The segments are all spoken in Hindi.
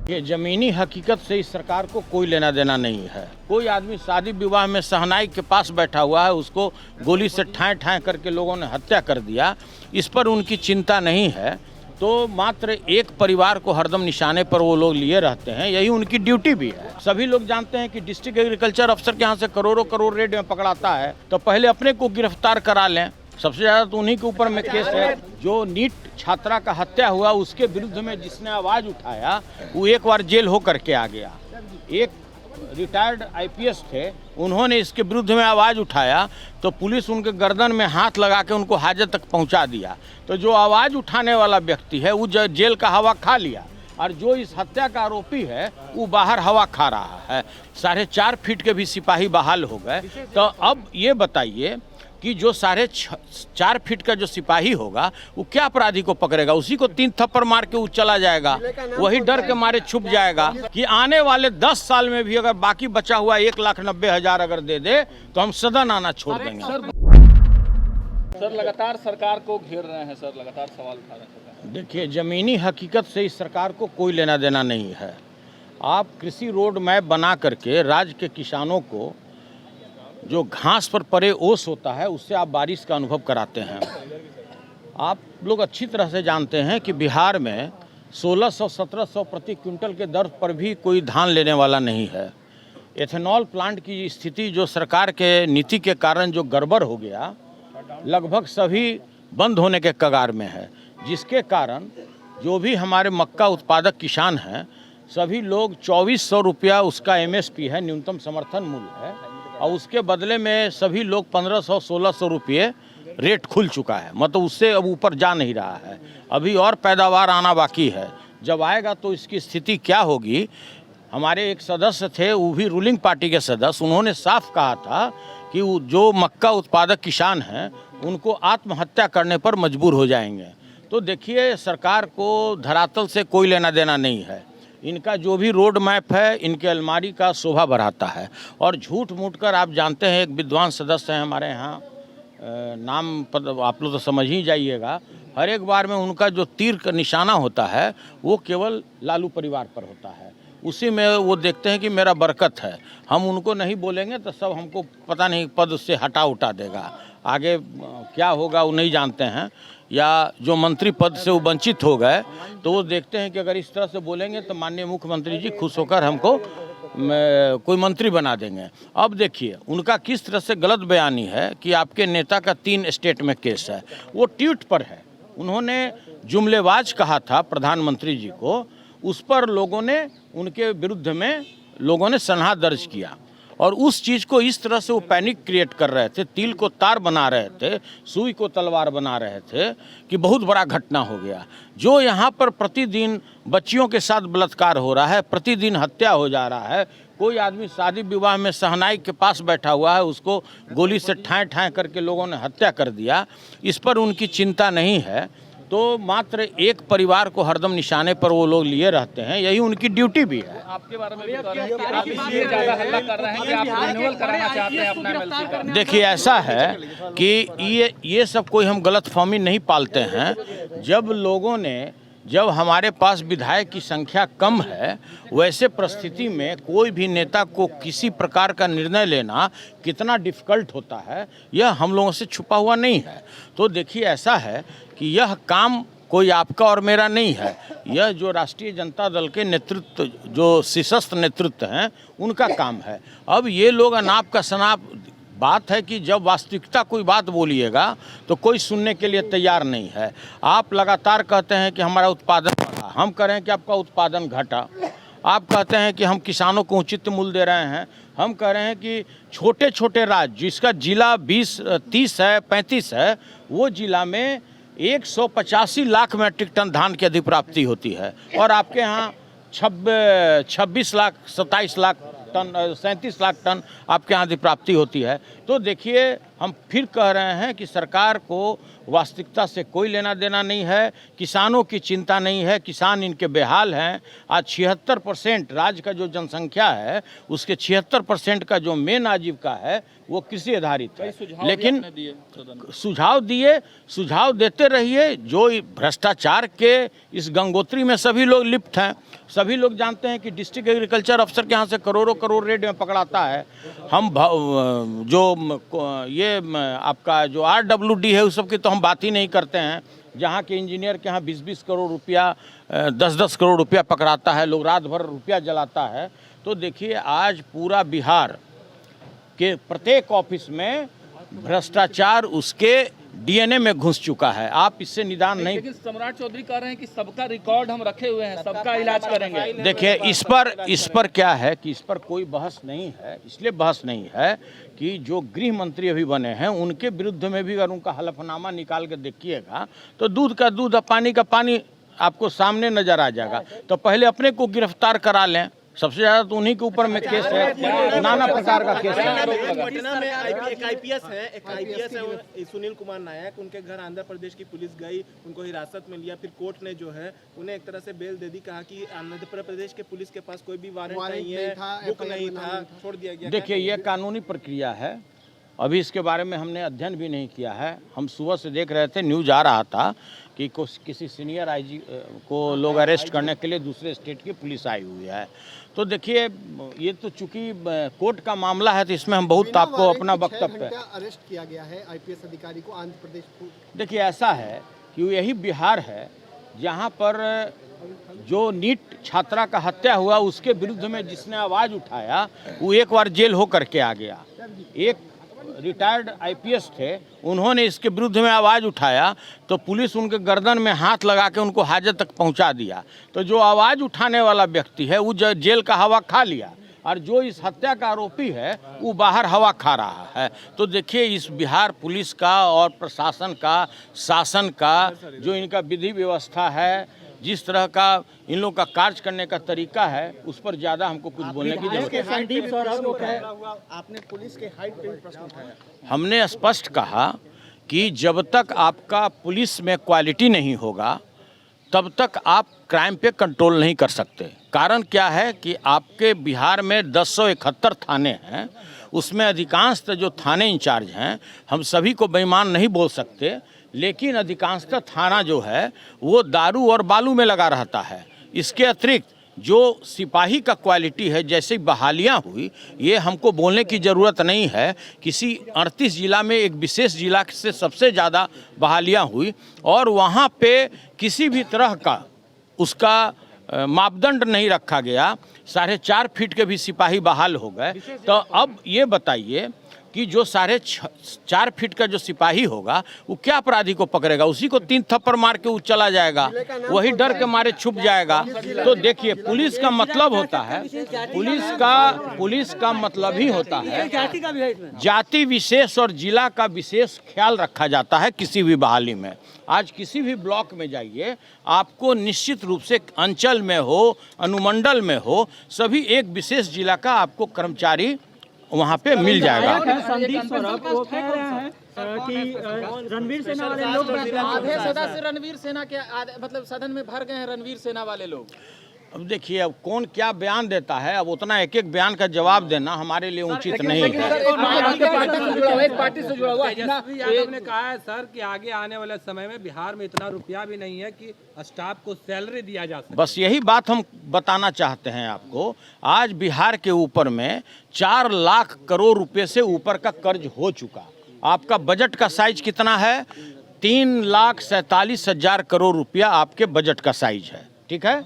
ये ज़मीनी हकीकत से इस सरकार को कोई लेना देना नहीं है। कोई आदमी शादी विवाह में शहनाई के पास बैठा हुआ है, उसको गोली से ठाए ठाए करके लोगों ने हत्या कर दिया, इस पर उनकी चिंता नहीं है। तो मात्र एक परिवार को हरदम निशाने पर वो लोग लिए रहते हैं, यही उनकी ड्यूटी भी है। सभी लोग जानते हैं कि डिस्ट्रिक्ट एग्रीकल्चर अफसर के यहाँ से करोड़ों करोड़ रेट में पकड़ाता है, तो पहले अपने को गिरफ्तार करा लें। सबसे ज़्यादा तो उन्हीं के ऊपर में केस है। जो नीट छात्रा का हत्या हुआ उसके विरुद्ध में जिसने आवाज़ उठाया वो एक बार जेल हो करके आ गया। एक रिटायर्ड आईपीएस थे, उन्होंने इसके विरुद्ध में आवाज़ उठाया तो पुलिस उनके गर्दन में हाथ लगा के उनको हाजत तक पहुंचा दिया। तो जो आवाज़ उठाने वाला व्यक्ति है वो जेल का हवा खा लिया, और जो इस हत्या का आरोपी है वो बाहर हवा खा रहा है। 4.5 फीट के भी सिपाही बहाल हो गए। तो अब ये बताइए कि जो 4.5 फीट का जो सिपाही होगा वो क्या अपराधी को पकड़ेगा? उसी को 3 थप्पड़ मार के वो चला जाएगा, वही डर के मारे छुप जाएगा कि आने वाले 10 साल में भी अगर बाकी बचा हुआ 1,90,000 अगर दे दे तो हम सदन आना छोड़ देंगे। सर लगातार सरकार को घेर रहे हैं, सर लगातार सवाल उठा रहे हैं। देखिए, ज़मीनी हकीकत से इस सरकार को कोई लेना देना नहीं है। आप कृषि रोड मैप बना करके राज्य के किसानों को जो घास पर पड़े ओस होता है उससे आप बारिश का अनुभव कराते हैं। आप लोग अच्छी तरह से जानते हैं कि बिहार में 1600-1700 प्रति क्विंटल के दर पर भी कोई धान लेने वाला नहीं है। एथेनॉल प्लांट की स्थिति जो सरकार के नीति के कारण जो गड़बड़ हो गया, लगभग सभी बंद होने के कगार में है, जिसके कारण जो भी हमारे मक्का उत्पादक किसान हैं सभी लोग 2400 रुपया उसका एमएसपी है, न्यूनतम समर्थन मूल्य है, और उसके बदले में सभी लोग 1500-1600 रुपये रेट खुल चुका है। मतलब उससे अब ऊपर जा नहीं रहा है। अभी और पैदावार आना बाकी है, जब आएगा तो इसकी स्थिति क्या होगी। हमारे एक सदस्य थे, वो भी रूलिंग पार्टी के सदस्य, उन्होंने साफ कहा था कि जो मक्का उत्पादक किसान हैं उनको आत्महत्या करने पर मजबूर हो जाएंगे। तो देखिए, सरकार को धरातल से कोई लेना देना नहीं है। इनका जो भी रोड मैप है इनके अलमारी का शोभा बढ़ाता है, और झूठ मूठ कर आप जानते हैं, एक विद्वान सदस्य हैं हमारे यहाँ, नाम पर आप लोग तो समझ ही जाइएगा, हर एक बार में उनका जो तीर का निशाना होता है वो केवल लालू परिवार पर होता है। उसी में वो देखते हैं कि मेरा बरकत है, हम उनको नहीं बोलेंगे तो सब हमको पता नहीं पद उससे हटा उठा देगा। आगे क्या होगा वो नहीं जानते हैं, या जो मंत्री पद से वो वंचित हो गए तो वो देखते हैं कि अगर इस तरह से बोलेंगे तो माननीय मुख्यमंत्री जी खुश होकर हमको कोई मंत्री बना देंगे। अब देखिए उनका किस तरह से गलत बयानी है कि आपके नेता का 3 स्टेट में केस है, वो ट्वीट पर है। उन्होंने जुमलेबाज कहा था प्रधानमंत्री जी को, उस पर लोगों ने उनके विरुद्ध में लोगों ने सनहा दर्ज किया, और उस चीज़ को इस तरह से वो पैनिक क्रिएट कर रहे थे, तिल को तार बना रहे थे, सुई को तलवार बना रहे थे कि बहुत बड़ा घटना हो गया। जो यहाँ पर प्रतिदिन बच्चियों के साथ बलात्कार हो रहा है, प्रतिदिन हत्या हो जा रहा है, कोई आदमी शादी विवाह में शहनाई के पास बैठा हुआ है, उसको गोली से ठाए ठाए करके लोगों ने हत्या कर दिया, इस पर उनकी चिंता नहीं है। तो मात्र एक परिवार को हरदम निशाने पर वो लोग लिए रहते हैं, यही उनकी ड्यूटी भी है। आपके बारे में भी कह रहे हैं कि आप इसलिए ज़्यादा हल्ला कर रहे हैं कि आप रिन्यूअल कराना चाहते हैं अपना एमएलसी का। देखिए, ऐसा है कि ये सब कोई हम गलतफहमी नहीं पालते हैं। जब हमारे पास विधायक की संख्या कम है, वैसे परिस्थिति में कोई भी नेता को किसी प्रकार का निर्णय लेना कितना डिफ़िकल्ट होता है, यह हम लोगों से छुपा हुआ नहीं है। तो देखिए, ऐसा है कि यह काम कोई आपका और मेरा नहीं है, यह जो राष्ट्रीय जनता दल के नेतृत्व, जो सशस्त्र नेतृत्व हैं, उनका काम है। अब ये लोग अनाप का शनाप बात है कि जब वास्तविकता कोई बात बोलिएगा तो कोई सुनने के लिए तैयार नहीं है। आप लगातार कहते हैं कि हमारा उत्पादन बढ़ा, हम कह रहे हैं कि आपका उत्पादन घटा। आप कहते हैं कि हम किसानों को उचित मूल्य दे रहे हैं, हम कह रहे हैं कि छोटे छोटे राज्य जिसका जिला 20-30 है, 35 है, वो जिला में 185 लाख मीट्रिक टन धान की अधिप्राप्ति होती है, और आपके यहाँ 26 लाख 27 लाख टन 37 लाख टन आपके यहाँ अधिप्राप्ति होती है। तो देखिए, हम फिर कह रहे हैं कि सरकार को वास्तविकता से कोई लेना देना नहीं है, किसानों की चिंता नहीं है, किसान इनके बेहाल हैं। आज 76% राज्य का जो जनसंख्या है उसके 76% का जो मेन आजीविका है वो कृषि आधारित है। लेकिन सुझाव देते रहिए। जो भ्रष्टाचार के इस गंगोत्री में सभी लोग लिप्त हैं, सभी लोग जानते हैं कि डिस्ट्रिक्ट एग्रीकल्चर अफसर के यहाँ से करोड़ों करोड़ रेट में पकड़ाता है। हम ये आपका जो RWD है उस सब की तो हम बात ही नहीं करते हैं। जहाँ के इंजीनियर के यहाँ 20-20 करोड़ रुपया 10-10 करोड़ रुपया पकड़ाता है, लोग रात भर रुपया जलाता है। तो देखिए आज पूरा बिहार के प्रत्येक ऑफिस में भ्रष्टाचार उसके DNA में घुस चुका है। आप इससे निदान नहीं। लेकिन सम्राट चौधरी कह रहे हैं कि सबका रिकॉर्ड हम रखे हुए हैं, सबका इलाज करेंगे। देखिए इस पर क्या है कि इस पर कोई बहस नहीं है। इसलिए बहस नहीं है कि जो गृह मंत्री अभी बने हैं उनके विरुद्ध में भी अगर उनका हलफनामा निकाल के देखिएगा तो दूध का दूध और पानी का पानी आपको सामने नजर आ जाएगा। तो पहले अपने को गिरफ्तार करा लें। सबसे ज़्यादा तो उन्हीं के ऊपर में केस है, नाना प्रकार का केस है। पटना में एक आईपीएस है सुनील कुमार नायक, उनके घर आंध्र प्रदेश की पुलिस गई, उनको हिरासत में लिया, फिर कोर्ट ने जो है उन्हें एक तरह से बेल दे दी। कहा कि आंध्र प्रदेश के पुलिस के पास कोई भी वारंट नहीं है, बुक नहीं था, छोड़ दिया गया। देखिए ये कानूनी प्रक्रिया है, अभी इसके बारे में हमने अध्ययन भी नहीं किया है। हम सुबह से देख रहे थे, न्यूज़ आ रहा था कि किसी सीनियर IG को लोग अरेस्ट करने के लिए दूसरे स्टेट की पुलिस आई हुई है। तो देखिए ये तो चूंकि कोर्ट का मामला है तो इसमें हम बहुत आपको अपना वक्तव्य अरेस्ट किया गया है IPS अधिकारी को आंध्र प्रदेश। देखिए ऐसा है कि यही बिहार है जहाँ पर जो नीट छात्रा का हत्या हुआ उसके विरुद्ध में जिसने आवाज़ उठाया वो एक बार जेल हो करके आ गया। एक रिटायर्ड IPS थे, उन्होंने इसके विरुद्ध में आवाज़ उठाया तो पुलिस उनके गर्दन में हाथ लगा के उनको हाजत तक पहुंचा दिया। तो जो आवाज़ उठाने वाला व्यक्ति है वो जेल का हवा खा लिया और जो इस हत्या का आरोपी है वो बाहर हवा खा रहा है। तो देखिए इस बिहार पुलिस का और प्रशासन का, शासन का, जो इनका विधि व्यवस्था है, जिस तरह का इन लोगों का कार्य करने का तरीका है, उस पर ज़्यादा हमको कुछ बोलने की जरूरत है। आपने पुलिस के हाइट पे प्रश्न उठाया। हमने स्पष्ट कहा कि जब तक आपका पुलिस में क्वालिटी नहीं होगा तब तक आप क्राइम पे कंट्रोल नहीं कर सकते। कारण क्या है कि आपके बिहार में 1071 थाने हैं, उसमें अधिकांशतः जो थाने इंचार्ज हैं, हम सभी को बेईमान नहीं बोल सकते, लेकिन अधिकांशतः थाना जो है वो दारू और बालू में लगा रहता है। इसके अतिरिक्त जो सिपाही का क्वालिटी है, जैसे बहालियाँ हुई, ये हमको बोलने की ज़रूरत नहीं है। किसी 38 जिला में एक विशेष जिला से सबसे ज़्यादा बहालियाँ हुई और वहाँ पे किसी भी तरह का उसका मापदंड नहीं रखा गया। 4.5 फीट के भी सिपाही बहाल हो गए। तो अब ये बताइए कि जो 4.5 फीट का जो सिपाही होगा वो क्या अपराधी को पकड़ेगा? उसी को 3 थप्पड़ मार के वो चला जाएगा, वही डर के मारे छुप जाएगा। तो देखिए पुलिस का मतलब होता है, पुलिस का मतलब ही होता है जाति विशेष और जिला का विशेष ख्याल रखा जाता है किसी भी बहाली में। आज किसी भी ब्लॉक में जाइए, आपको निश्चित रूप से अंचल में हो, अनुमंडल में हो, सभी एक विशेष जिला का आपको कर्मचारी वहाँ पे मिल जाएगा। संदीप सौरभ वो कह रहे हैं कि रणवीर सेना वाले लोग आधे सदस्य रणवीर सेना के मतलब सदन में भर गए हैं रणवीर सेना वाले लोग। अब देखिए अब कौन क्या बयान देता है, अब उतना एक एक बयान का जवाब देना हमारे लिए उचित नहीं है। एक पार्टी से जुड़ा हुआ तेजस्वी यादव ने कहा है सर कि आगे आने वाले समय में बिहार में इतना रुपया भी नहीं है कि स्टाफ को सैलरी दिया जा सके। बस यही बात हम बताना चाहते हैं आपको। आज बिहार के ऊपर में 4 लाख करोड़ रुपए से ऊपर का कर्ज हो चुका। आपका बजट का साइज कितना है? 3,47,000 करोड़ रुपया आपके बजट का साइज है, ठीक है।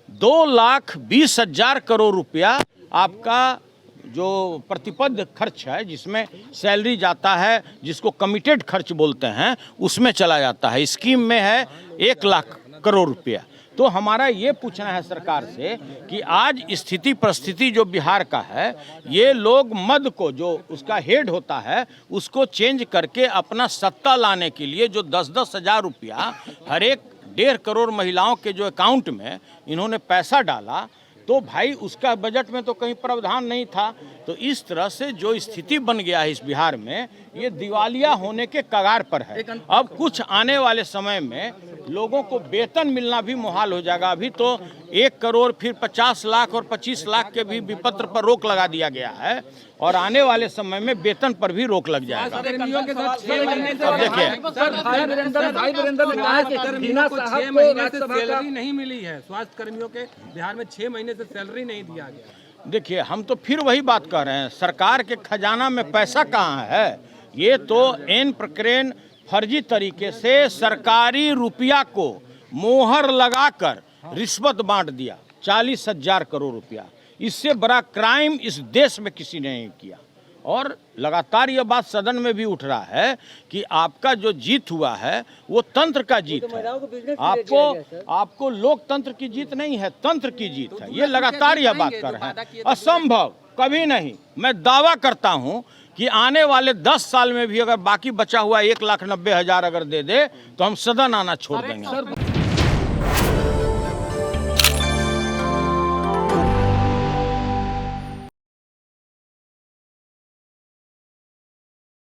2,20,000 करोड़ रुपया आपका जो प्रतिपद खर्च है, जिसमें सैलरी जाता है, जिसको कमिटेड खर्च बोलते हैं, उसमें चला जाता है। स्कीम में है 1 लाख करोड़ रुपया। तो हमारा ये पूछना है सरकार से कि आज स्थिति परिस्थिति जो बिहार का है, ये लोग मद को, जो उसका हेड होता है, उसको चेंज करके अपना सत्ता लाने के लिए जो 10-10 हज़ार रुपया हर एक 1.5 करोड़ महिलाओं के जो अकाउंट में इन्होंने पैसा डाला, तो भाई उसका बजट में तो कहीं प्रावधान नहीं था। तो तो इस तरह से जो स्थिति बन गया है इस बिहार में, ये दिवालिया होने के कगार पर है। अब कुछ आने वाले समय में लोगों को वेतन मिलना भी मुहाल हो जाएगा। अभी तो 1 करोड़ फिर 50 लाख और 25 लाख के भी विपत्र पर रोक लगा दिया गया है और आने वाले समय में वेतन पर भी रोक लग जाएगा। कर्मियों के साथ 6 महीने से अब देखिए, भाई वीरेंद्र ने कहा कि कर्मियों को 6 महीने से सैलरी नहीं मिली है। स्वास्थ्य कर्मियों के बिहार में 6 महीने से सैलरी नहीं दिया गया। देखिए, हम तो फिर वही बात कर रहे हैं, सरकार के खजाना में पैसा कहाँ है। ये तो एन प्रकरण फर्जी तरीके से सरकारी रुपया को मोहर लगाकर रिश्वत बांट दिया, 40,000 करोड़ रुपया। इससे बड़ा क्राइम इस देश में किसी ने नहीं किया। और लगातार ये बात सदन में भी उठ रहा है कि आपका जो जीत हुआ है वो तंत्र का जीत है, आपको लोकतंत्र की जीत नहीं है, तंत्र की जीत है। ये लगातार यह बात कर रहे हैं। असंभव, कभी नहीं। मैं दावा करता हूं कि आने वाले 10 साल में भी अगर बाकी बचा हुआ 1,90,000 अगर दे दे तो हम सदन आना छोड़ देंगे।